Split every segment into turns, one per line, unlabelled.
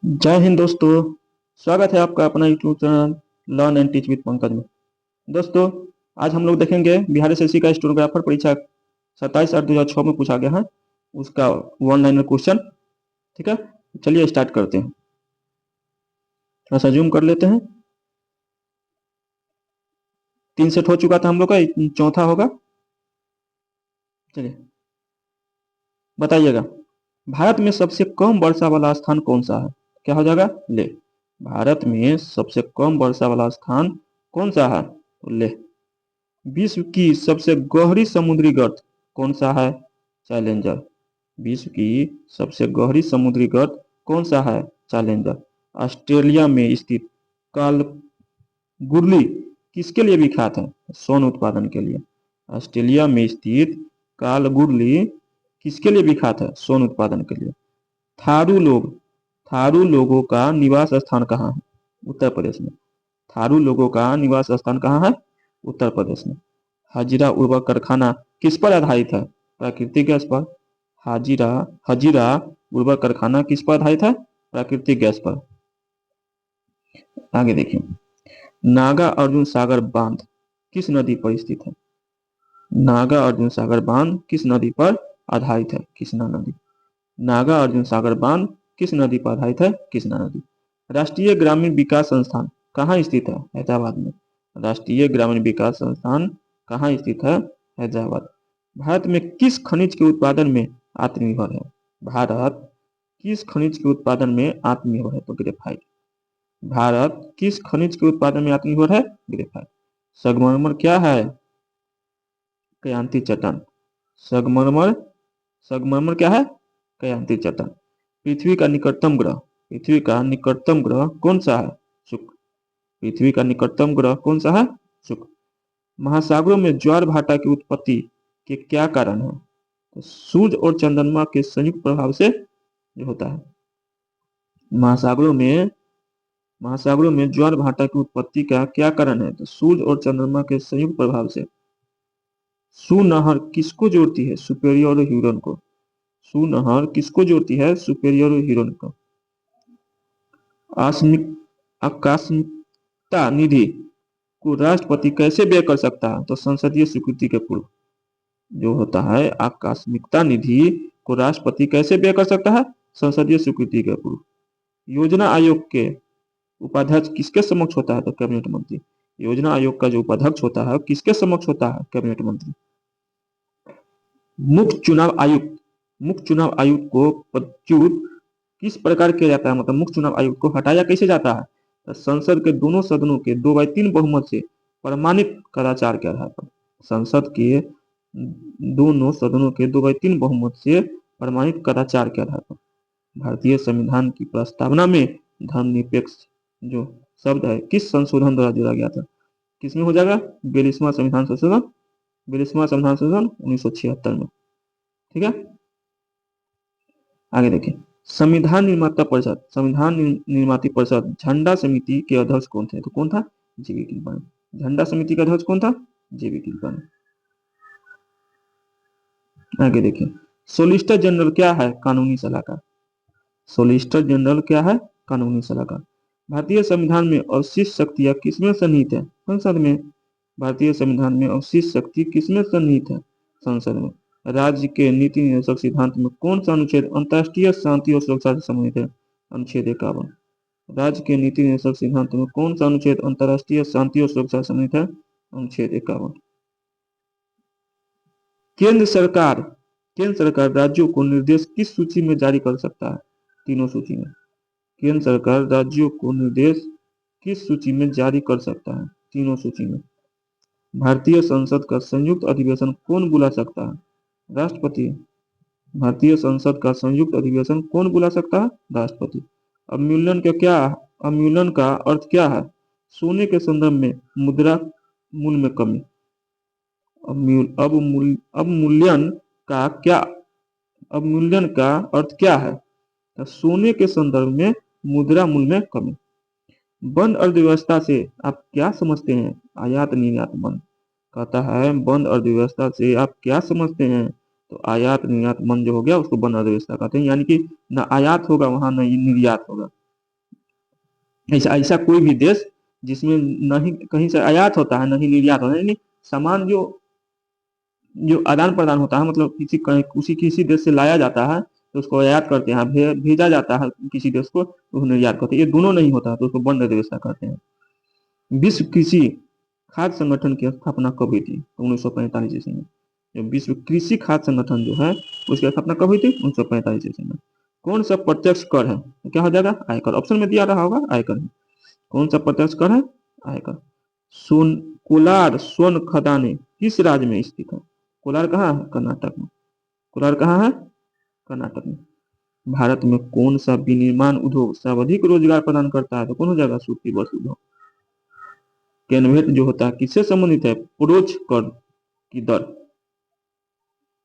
जय हिंद दोस्तों। स्वागत है आपका अपना YouTube channel learn and teach with Pankaj में। दोस्तों, आज हम लोग देखेंगे बिहार एसएससी का स्टेनोग्राफर परीक्षा 27/8/2006 में पूछा गया है उसका वन लाइनर क्वेश्चन। ठीक है, चलिए स्टार्ट करते हैं। थोड़ा सा जूम कर लेते हैं। 3 सेट हो चुका था हम लोग का, चौथा होगा। चलिए बताइएगा, भारत में सबसे कम वर्षा वाला स्थान कौन सा है? क्या हो जाएगा? ले। भारत में सबसे कम वर्षा वाला स्थान कौन सा है? तो ले। विश्व की सबसे गहरी समुद्री गर्त कौन सा है? चैलेंजर। विश्व की सबसे गहरी समुद्री गर्त कौन सा है? चैलेंजर। ऑस्ट्रेलिया में स्थित कालगुरली किसके लिए विख्यात है? स्वर्ण उत्पादन के लिए। ऑस्ट्रेलिया में स्थित कालगुरली किसके लिए विख्यात है? स्वर्ण उत्पादन के लिए। थारू लोगों का निवास स्थान कहाँ है? उत्तर प्रदेश में। थारू लोगों का निवास स्थान कहाँ है? उत्तर प्रदेश में। हाजिरा उर्वरक कारखाना किस पर आधारित है? प्राकृतिक गैस पर। हाजिरा उर्वरक कारखाना किस पर आधारित है? प्राकृतिक गैस पर। आगे देखिए, नागा अर्जुन सागर बांध किस नदी पर स्थित है? नागा अर्जुन सागर बांध किस नदी पर आधारित है? कृष्णा नदी। नागा अर्जुन सागर बांध किस नदी पर आधारित है? कृष्णा नदी। राष्ट्रीय ग्रामीण विकास संस्थान कहाँ स्थित है? हैदराबाद में। राष्ट्रीय ग्रामीण विकास संस्थान कहाँ स्थित है? हैदराबाद। भारत में किस खनिज के उत्पादन में आत्मनिर्भर है? भारत किस खनिज के उत्पादन में आत्मनिर्भर है? तो ग्रेफाइट। भारत किस खनिज के उत्पादन में आत्मनिर्भर है? ग्रेफाइट। संगमरमर क्या है? कयांती चट्टान। संगमरमर संगमरमर क्या है? कयांती चट्टान। पृथ्वी का निकटतम ग्रह कौन सा है? शुक्र। पृथ्वी का निकटतम ग्रह कौन सा है? शुक्र। महासागरों में ज्वार भाटा की उत्पत्ति के क्या कारण है? तो सूर्य और चंद्रमा के संयुक्त प्रभाव से जो होता है। महासागरों में ज्वार भाटा की उत्पत्ति का क्या कारण है? तो सूर्य और चंद्रमा के संयुक्त प्रभाव से। सुनहर किसको जोड़ती है? सुपेरियर और ह्यूरन को। सुनहर किसको जोड़ती है? सुपेरियर और ह्यूरन को। आकस्मिकता निधि को राष्ट्रपति कैसे व्यय कर सकता है? तो संसदीय स्वीकृति के पूर्व जो होता है। आकस्मिकता निधि को राष्ट्रपति कैसे व्यय कर सकता है? संसदीय स्वीकृति के पूर्व। योजना आयोग के उपाध्यक्ष किसके समक्ष होता है? तो कैबिनेट मंत्री। योजना आयोग का जो उपाध्यक्ष होता है किसके समक्ष होता है? कैबिनेट मंत्री। मुख्य चुनाव आयुक्त को पदच्युत किस प्रकार किया जाता है? मतलब मुख्य चुनाव आयुक्त को हटाया कैसे जाता है? तो संसद के दोनों सदनों के 2/3 बहुमत से प्रमाणित कदाचार के आधार पर। संसद के दोनों सदनों के 2/3 बहुमत से प्रमाणित कदाचार के आधार पर। भारतीय संविधान की प्रस्तावना में धर्मनिरपेक्ष जो शब्द है किस संशोधन द्वारा जोड़ा गया था? किसमें हो जाएगा? 42वां संविधान संशोधन 1976 में। ठीक है, आगे देखिए। संविधान निर्माती परिषद झंडा समिति के अध्यक्ष कौन थे? तो कौन था? जेबी कृपलानी। झंडा समिति का अध्यक्ष कौन था? जेबी कृपलानी। आगे देखिए, सोलिसिटर जनरल क्या है? कानूनी सलाहकार। सोलिसिटर जनरल क्या है? कानूनी सलाहकार। भारतीय संविधान में अवशिष्ट शक्तियां किसमें सन्निहित है? संसद में। भारतीय संविधान में अवशिष्ट शक्ति किसमें सन्निहित है? संसद में। राज्य के नीति निर्देशक सिद्धांत में कौन सा अनुच्छेद अंतर्राष्ट्रीय शांति और सुरक्षा से संबंधित है? अनुच्छेद 51। राज्य के नीति निर्देशक सिद्धांत में कौन सा अनुच्छेद अंतर्राष्ट्रीय शांति और सुरक्षा से संबंधित है? अनुच्छेद 51। केंद्र सरकार राज्यों को निर्देश किस सूची में जारी कर सकता है? तीनों सूची में। केंद्र सरकार राज्यों को निर्देश किस सूची में जारी कर सकता है? तीनों सूची में। भारतीय संसद का संयुक्त अधिवेशन कौन बुला सकता है? राष्ट्रपति। भारतीय संसद का संयुक्त अधिवेशन कौन बुला सकता है? राष्ट्रपति। अवमूल्यन का अर्थ क्या है? सोने के संदर्भ में मुद्रा मूल्य में कमी। अवमूल्यन का अर्थ क्या है? तो सोने के संदर्भ में मुद्रा मूल्य में कमी। बंद अर्थव्यवस्था से आप क्या समझते हैं? आयात निर्यात बंद। कहता है बंद अर्थव्यवस्था से आप क्या समझते हैं? तो आयात निर्यात बंद जो हो गया उसको बंद अर्थव्यवस्था कहते हैं, यानी कि न आयात होगा वहां न निर्यात होगा। ऐसा ऐसा कोई भी देश जिसमें न ही कहीं से आयात होता है न ही निर्यात होता है, यानी सामान जो जो आदान प्रदान होता है, मतलब किसी देश से लाया जाता है तो उसको आयात करते हैं, भेजा जाता है किसी देश को तो उसको निर्यात करते हैं, ये दोनों नहीं होता तो उसको बंद व्यवस्था करते हैं। विश्व कृषि खाद्य संगठन की स्थापना कब हुई थी? तो 1945 ईस्वी में। जो विश्व कृषि खाद्य संगठन जो है उसकी स्थापना कब हुई थी? 1945 ईस्वी में। कौन सा प्रत्यक्ष कर है? तो क्या हो जाएगा? आयकर। ऑप्शन में दिया रहा होगा आयकर। कौन सा प्रत्यक्ष कर है? आयकर। सोन कोलार स्वर्ण खदानें किस राज्य में स्थित है? कोलार कहाँ है? कर्नाटक में। कोलार कहाँ है? कर्नाटक में। भारत में कौन सा विनिर्माण उद्योग सर्वाधिक रोजगार प्रदान करता है? तो कौन हो जाएगा? सूती वस्त्र उद्योग। कैनवेट जो होता है किससे संबंधित है? परोक्ष कर की दर।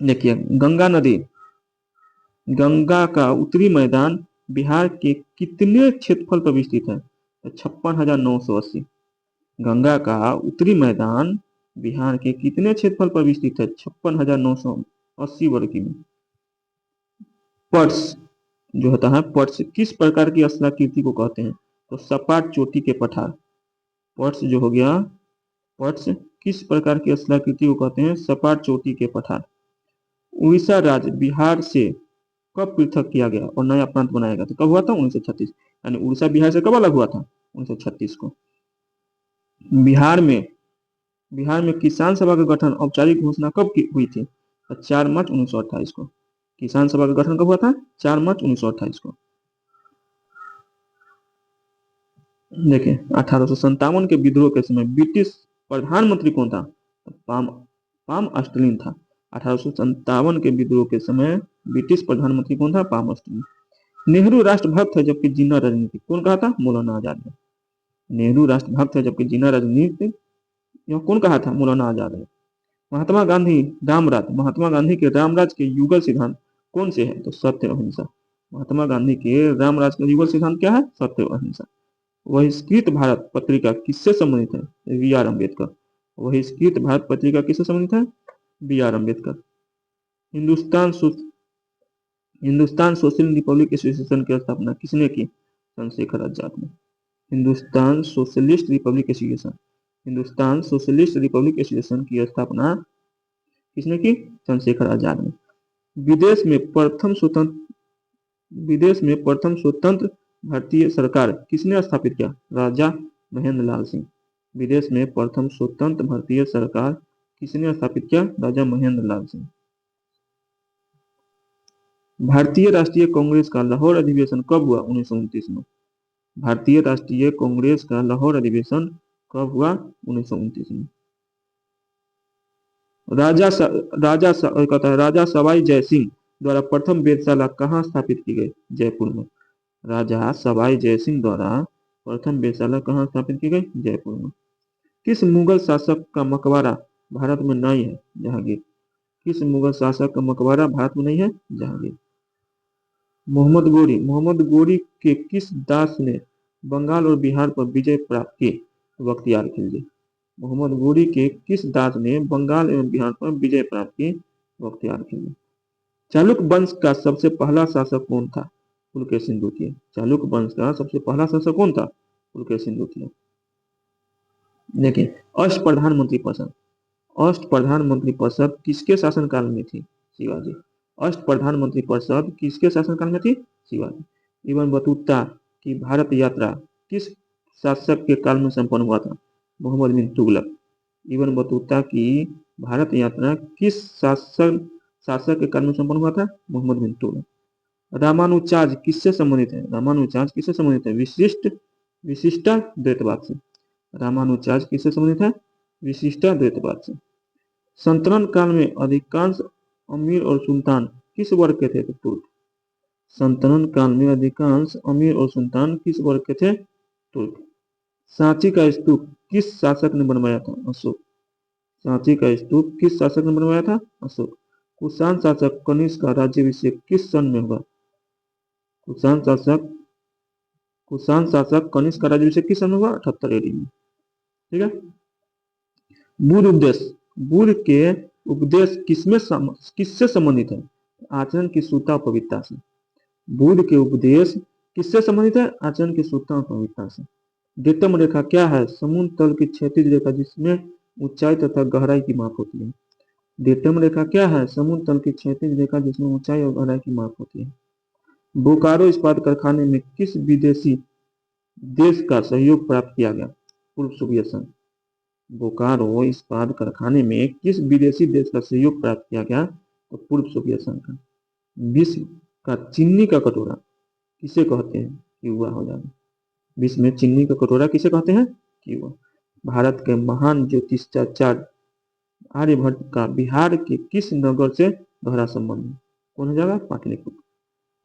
देखिए गंगा नदी, गंगा का उत्तरी मैदान बिहार के कितने क्षेत्रफल पर विस्तृत है? तो 56,980। गंगा का उत्तरी मैदान बिहार के कितने क्षेत्रफल पर विस्तृत है? 56,980 वर्ग किमी। पर्स जो होता है, पर्स किस प्रकार की स्थलाकृति को कहते हैं? तो सपाट चोटी के पठार। पर्स जो हो गया, पर्स किस प्रकार की स्थलाकृति को कहते हैं? सपाट चोटी के पठार। उड़ीसा राज्य बिहार से कब पृथक किया गया और नया प्रांत बनाया गया? तो कब हुआ था? 1936। यानी उड़ीसा बिहार से कब अलग हुआ था? 1936 को। बिहार में किसान सभा का गठन औपचारिक घोषणा कब की हुई थी? तो 4 मार्च 1928 को। किसान सभा का गठन कब हुआ था? 4 मार्च 1928 को। देखिए 1857 के विद्रोह के समय ब्रिटिश प्रधानमंत्री कौन था? तो पाम अस्टलिन था। 1857 के विद्रोह के समय ब्रिटिश प्रधानमंत्री कौन था? पाम अस्टलिन। नेहरू राष्ट्रभक्त है जबकि जिन्ना राजनीति, कौन कहा था? मौलाना आजाद ने। नेहरू राष्ट्रभक्त है जबकि जिन्ना राजनीति, यह कौन कहा था? मौलाना आजाद ने। महात्मा गांधी रामराज, महात्मा गांधी के रामराज के युगल सिद्धांत कौन से है? तो सत्य अहिंसा। महात्मा गांधी के रामराज का युगल सिद्धांत क्या है? सत्य अहिंसा। बहिष्कृत भारत पत्रिका किससे संबंधित है? B R Ambedkar. बहिष्कृत भारत पत्रिका किससे संबंधित है? B R Ambedkar. Hindustan social republic association की स्थापना किसने की? चंद्रशेखर आजाद ने। Hindustan socialist republic association, Hindustan socialist republic association की स्थापना किसने की? चंद्रशेखर आजाद ने। विदेश में प्रथम स्वतंत्र भारतीय सरकार किसने स्थापित किया? राजा महेंद्र लाल सिंह। विदेश में प्रथम स्वतंत्र भारतीय सरकार किसने स्थापित किया? राजा महेंद्र लाल सिंह। भारतीय राष्ट्रीय कांग्रेस का लाहौर अधिवेशन कब हुआ? 1929 में। भारतीय राष्ट्रीय कांग्रेस का लाहौर अधिवेशन कब हुआ? 1929 में। राजा सवाई जय सिंह द्वारा प्रथम वेधशाला कहाँ स्थापित की गई? जयपुर में। राजा सवाई जय सिंह द्वारा प्रथम वेधशाला कहाँ स्थापित की गई? जयपुर में। किस मुगल शासक का मकबरा भारत में नहीं है? जहांगीर। किस मुगल शासक का मकबरा भारत में नहीं है? जहांगीर। मोहम्मद गोरी के किस दास ने बंगाल और बिहार पर विजय प्राप्त की? बख्तियार खिलजी। मोहम्मद गोरी के किस दास ने बंगाल एवं बिहार पर विजय प्राप्त की? बख्तियार खिलजी। चालुक्य वंश का सबसे पहला शासक कौन था? पुलकेशिन द्वितीय। चालुक्य वंश का सबसे पहला शासक कौन था? पुलकेशिन द्वितीय। देखिए अष्ट प्रधानमंत्री परिषद, अष्ट प्रधानमंत्री परिषद किसके शासनकाल में थी? शिवाजी। अष्ट प्रधानमंत्री परिषद किसके शासनकाल में थी? शिवाजी। इब्न बतूता की भारत यात्रा किस शासक के काल में संपन्न हुआ था? मोहम्मद बिन तुगलक। इब्न बतूता की भारत यात्रा किस शासक के काल में संपन्न हुआ था? मोहम्मद बिन तुगलक। रामानुजाचार्य किससे संबंधित है? रामानुजाचार्य किससे संबंधित है? विशिष्टाद्वैतवाद से। रामानुजाचार्य किससे संबंधित है? विशिष्टाद्वैतवाद से। सल्तनत काल में अधिकांश अमीर और सुल्तान किस वर्ग के थे? तो तुर्क। सल्तनत काल में अधिकांश अमीर और सुल्तान किस वर्ग के थे? तुर्क। सांची का स्तूप किस शासक ने बनवाया था? अशोक। सांची का स्तूप किस शासक ने बनवाया था? अशोक। कुषाण शासक कनिष्क का राज्याभिषेक किस सन में हुआ? कुषाण शासक कनिष्क का राज्याभिषेक किस सन में हुआ? 78 AD में। ठीक है। बुध के उपदेश किससे संबंधित है? आचरण की शुद्धता और पवित्रता से। बुध के उपदेश किससे संबंधित है? आचरण की शुद्धता और पवित्रता से। डेटम रेखा क्या है? समुद्र तल की क्षैतिज रेखा जिसमें ऊंचाई तथा गहराई की माप होती है। डेटम रेखा क्या है? समुद्र तल की क्षैतिज रेखा जिसमें ऊंचाई और गहराई की माप होती है। बोकारो इस्पात कारखाने में किस विदेशी देश का सहयोग प्राप्त किया गया? पूर्व सोवियत संघ। बोकारो इस्पात कारखाने में किस विदेशी देश का सहयोग प्राप्त किया गया? तो पूर्व सोवियत संघ का। विश्व का चीनी का कटोरा किसे कहते हैं? युवा हो जाएगा। विश्व में चीनी का कटोरा किसे कहते हैं? युवा। भारत के महान ज्योतिषाचार्य आर्यभट्ट का बिहार के किस नगर से गहरा संबंध है? कौन हो जाएगा? पाटलिपुत्र।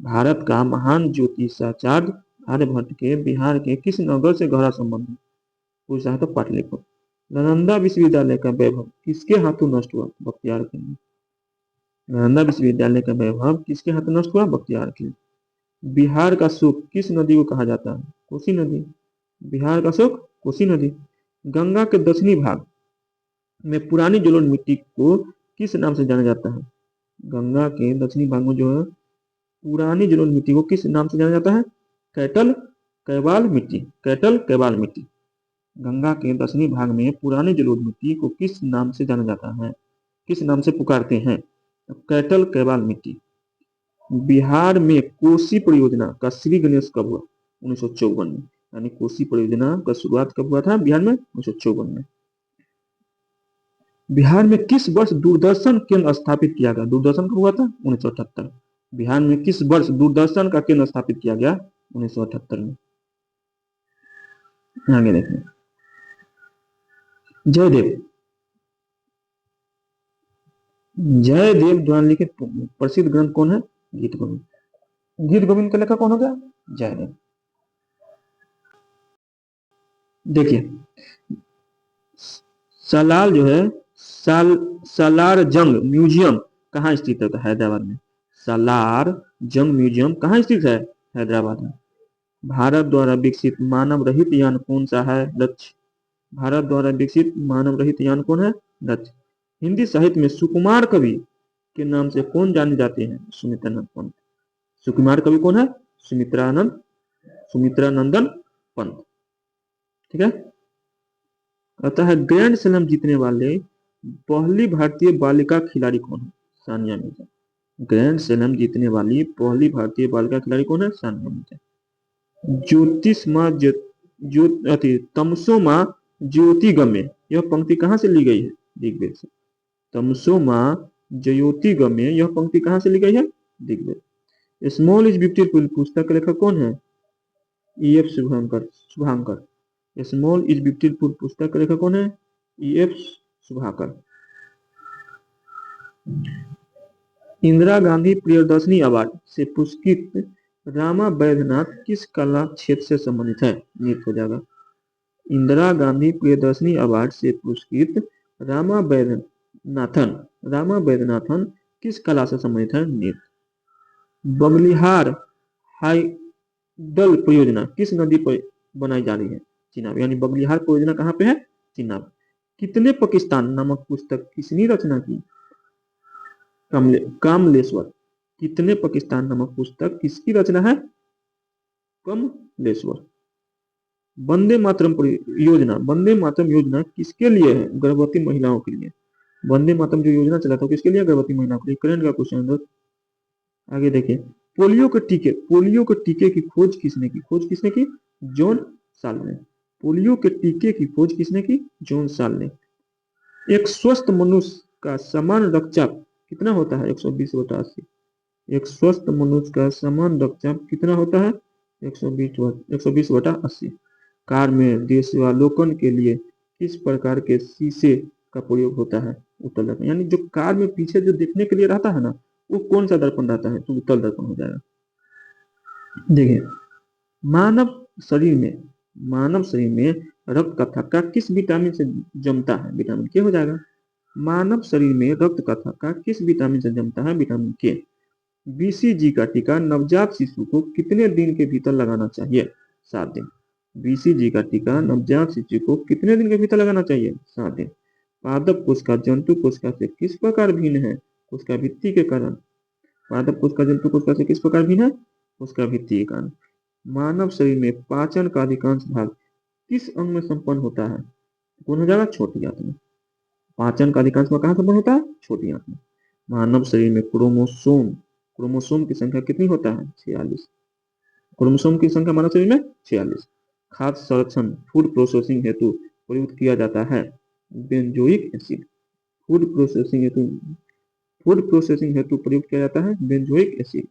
भारत का महान ज्योतिषाचार्य आर्यभट्ट के बिहार के किस नगर से गहरा संबंध है? पूछा है तो पाटलिपुत्र। नालंदा विश्वविद्यालय का वैभव किसके हाथों नष्ट हुआ? बख्तियार खिलजी। नालंदा विश्वविद्यालय का वैभव किसके हाथों नष्ट हुआ? बख्तियार खिलजी। बिहार का सुख किस नदी को कहा जाता है? कोसी नदी। बिहार का सुख कोसी नदी। गंगा के दक्षिणी भाग में पुरानी जलोढ़ मिट्टी को किस नाम से जाना जाता है? गंगा के दक्षिणी भाग में जो है पुरानी जलोढ़ मिट्टी को किस नाम से जाना जाता है? कैटल कैवाल मिट्टी। कैटल कैवाल मिट्टी। गंगा के दक्षिणी भाग में पुरानी जलोढ़ मिट्टी को किस नाम से जाना जाता है? किस नाम से पुकारते हैं? कैटल कैवाल मिट्टी। बिहार में कोसी परियोजना का श्री गणेश कब हुआ? 1954 में। यानी कोसी परियोजना का शुरुआत कब हुआ था बिहार में? 1954 में। बिहार में किस वर्ष दूरदर्शन केंद्र स्थापित किया गया? दूरदर्शन कब हुआ था? 1978। बिहार में किस वर्ष दूरदर्शन का केंद्र स्थापित किया गया? 1978 में। आगे देखें। जयदेव जयदेव द्वारा लिखित प्रसिद्ध ग्रंथ कौन है? गीत गोविंद। गीत गोविंद का लेखक कौन हो गया? जयदेव। देखिए सलाल जो है सालार जंग म्यूजियम कहाँ स्थित है? हैदराबाद में। सालार जंग म्यूजियम कहाँ स्थित है? हैदराबाद में। भारत द्वारा विकसित मानव रहित यान कौन सा है? लक्ष्य। भारत द्वारा विकसित मानव रहित यान कौन है? लक्ष्य। हिंदी साहित्य में सुकुमार कवि के नाम से कौन जाने जाते हैं? सुमित्रानंद पंत। सुकुमार कवि कौन है? सुमित्रानंदन पंत। ठीक है। अतः ग्रैंड स्लैम जीतने वाले पहली भारतीय बालिका खिलाड़ी कौन है? सानिया मिर्जा। ग्रैंड स्लैम जीतने वाली पहली भारतीय बालिका खिलाड़ी कौन है? सानिया मिर्जा। ज्योतिष माँ तमसो माँ ज्योतिगम्य यह पंक्ति कहाँ से ली गई है? ऋग्वेद से। तमसो माँ ज्योतिगम्य यह पंक्ति कहाँ से ली गई है? ऋग्वेद। स्मॉल इज ब्यूटीफुल पुस्तक का लेखक कौन है? E.F. Shubhankar. Small is beautiful पुस्तक का लेखक कौन है? E.F. शुभांकर। इंदिरा गांधी प्रियदर्शनी अवार्ड से पुरस्कृत रामा बैद्यनाथ किस कला क्षेत्र से संबंधित है? नृत्य हो जाएगा। इंदिरा गांधी प्रियदर्शनी अवार्ड से पुरस्कृत रामा बैद्यनाथन किस कला से संबंधित है? नृत्य। बगलिहार हाइडल परियोजना किस नदी पर बनाई जा रही है? चिनाब। यानी बगलिहार परियोजना कहाँ पे है? चिनाब। कितने पाकिस्तान नामक पुस्तक किसने रचना की? कमलेश्वर। कितने पाकिस्तान नामक पुस्तक किसकी रचना है? कमलेश्वर। वंदे मातरम योजना किसके लिए है? गर्भवती महिलाओं के लिए। वंदे मातरम जो योजना चला था किसके लिए? गर्भवती महिलाओं के लिए। करंट का क्वेश्चन है। आगे देखिए पोलियो के टीके की खोज किसने की? जॉन साल ने। पोलियो के टीके की खोज किसने की? जॉन साल ने। एक स्वस्थ मनुष्य का समान रक्तचाप कितना होता है? 120/80। एक स्वस्थ मनुष्य का समान रक्तचाप कितना होता है? 120/80। कार में दृश्यावलोकन के लिए किस प्रकार के शीशे का प्रयोग होता है? उत्तल दर्पण। यानी जो कार में पीछे जो देखने के लिए रहता है ना वो कौन सा दर्पण रहता है? तो उत्तल दर्पण हो जाएगा। देखिए मानव शरीर में रक्त का थक्का किस विटामिन से जमता है? विटामिन के हो जाएगा। मानव शरीर में रक्त का थक्का किस विटामिन से जमता है? विटामिन के। बीसीजी का टीका नवजात शिशु को कितने दिन के भीतर लगाना चाहिए? 7 दिन। बीसीजी का टीका नवजात शिशु को कितने दिन के भीतर लगाना चाहिए? 7 दिन। पादप कोशिका जंतु कोशिका से किस प्रकार भिन्न है? कोशिका भित्ति के कारण। पादप कोशिका जंतु कोशिका से किस प्रकार भिन्न है? कोशिका भित्ति के कारण। मानव शरीर में पाचन का अधिकांश भाग किस अंग में संपन्न होता है? कौन हो जाएगा? छोटी आंत में। पाचन का अधिकांश भाग कहाँ संपन्न होता है? छोटी आंत में। मानव शरीर में क्रोमोसोम की संख्या कितनी होता है? 46। क्रोमोसोम की संख्या मानव शरीर में 46। खाद्य संरक्षण फूड प्रोसेसिंग हेतु प्रयुक्त किया जाता है बेंजोइक एसिड। फूड प्रोसेसिंग हेतु प्रयुक्त किया जाता है बेंजोइक एसिड।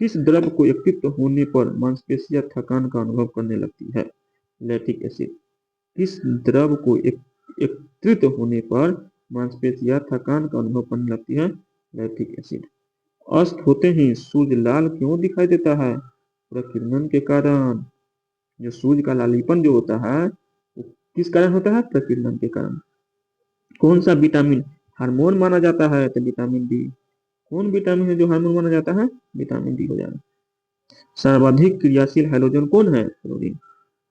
किस द्रव को एकत्रित होने पर मांसपेशियां थकान का अनुभव करने लगती है? Lactic acid. किस द्रव को एकत्रित होने पर मांसपेशियां थकान का अनुभव करने लगती है? Lactic acid. अस्त होते ही सूर्य लाल क्यों दिखाई देता है? प्रकीर्णन के कारण। जो सूर्य का लालीपन जो होता है वो किस कारण होता है? प्रकीर्णन के कारण। कौन सा विटामिन हार्मोन माना जाता है? तो विटामिन डी। कौन विटामिन है जो हार्मोन माना जाता है? विटामिन डी हो जाएगा। सर्वाधिक क्रियाशील हाइड्रोजन कौन है? फ्लोरीन।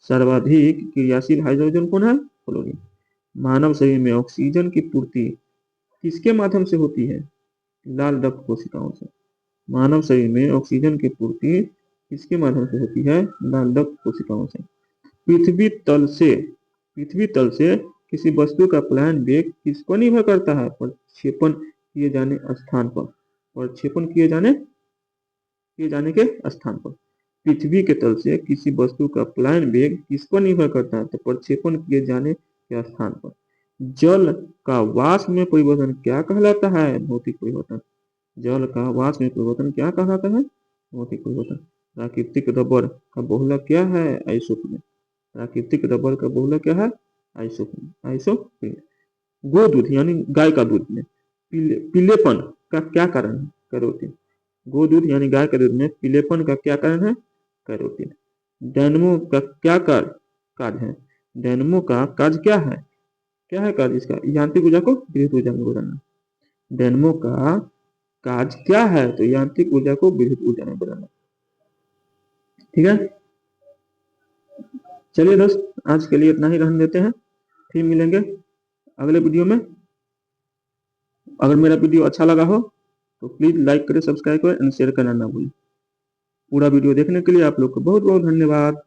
सर्वाधिक क्रियाशील हाइड्रोजन कौन है? फ्लोरीन। मानव शरीर में ऑक्सीजन की पूर्ति किसके माध्यम से होती है? लाल रक्त कोशिकाओं से। मानव शरीर में ऑक्सीजन की पूर्ति किसके माध्यम से होती है? लाल रक्त कोशिकाओं से। पृथ्वी तल से किसी वस्तु का पलायन वेग किस पर निर्भर करता है? प्रक्षेपण किए जाने स्थान पर। प्रक्षेपण किए जाने के स्थान पर। पृथ्वी के तल से किसी वस्तु का पलायन वेग किस पर निर्भर करता है? तो प्रक्षेपण किए जाने के स्थान पर। जल का वाष्प में परिवर्तन क्या कहलाता है? भौतिक परिवर्तन। जल का वाष्प में परिवर्तन क्या कहलाता है? भौतिक परिवर्तन। प्राकृतिक रबर का बहुलक क्या है? आइसोप्रीन। प्राकृतिक रबर का बहुलक क्या है? आइसोप्रीन। गोदूध यानी गाय का दूध में पीलेपन का क्या कारण है? कैरोटीन। गोदूध यानी गाय के दूध में पीलेपन का क्या कारण है? कैरोटीन। डायनमो का क्या कार्य है? डायनमो का कार्य क्या है? क्या है कार्य इसका? यांत्रिक ऊर्जा को विद्युत ऊर्जा में बदलना। डायनमो का कार्य क्या है? तो यांत्रिक ऊर्जा को विद्युत ऊर्जा में बदलना। ठीक है, चलिए दोस्त, आज के लिए इतना ही रहने देते हैं। फिर मिलेंगे अगले वीडियो में। अगर मेरा वीडियो अच्छा लगा हो तो प्लीज लाइक करें, सब्सक्राइब करें एंड शेयर करना ना भूलें। पूरा वीडियो देखने के लिए आप लोग को बहुत बहुत धन्यवाद।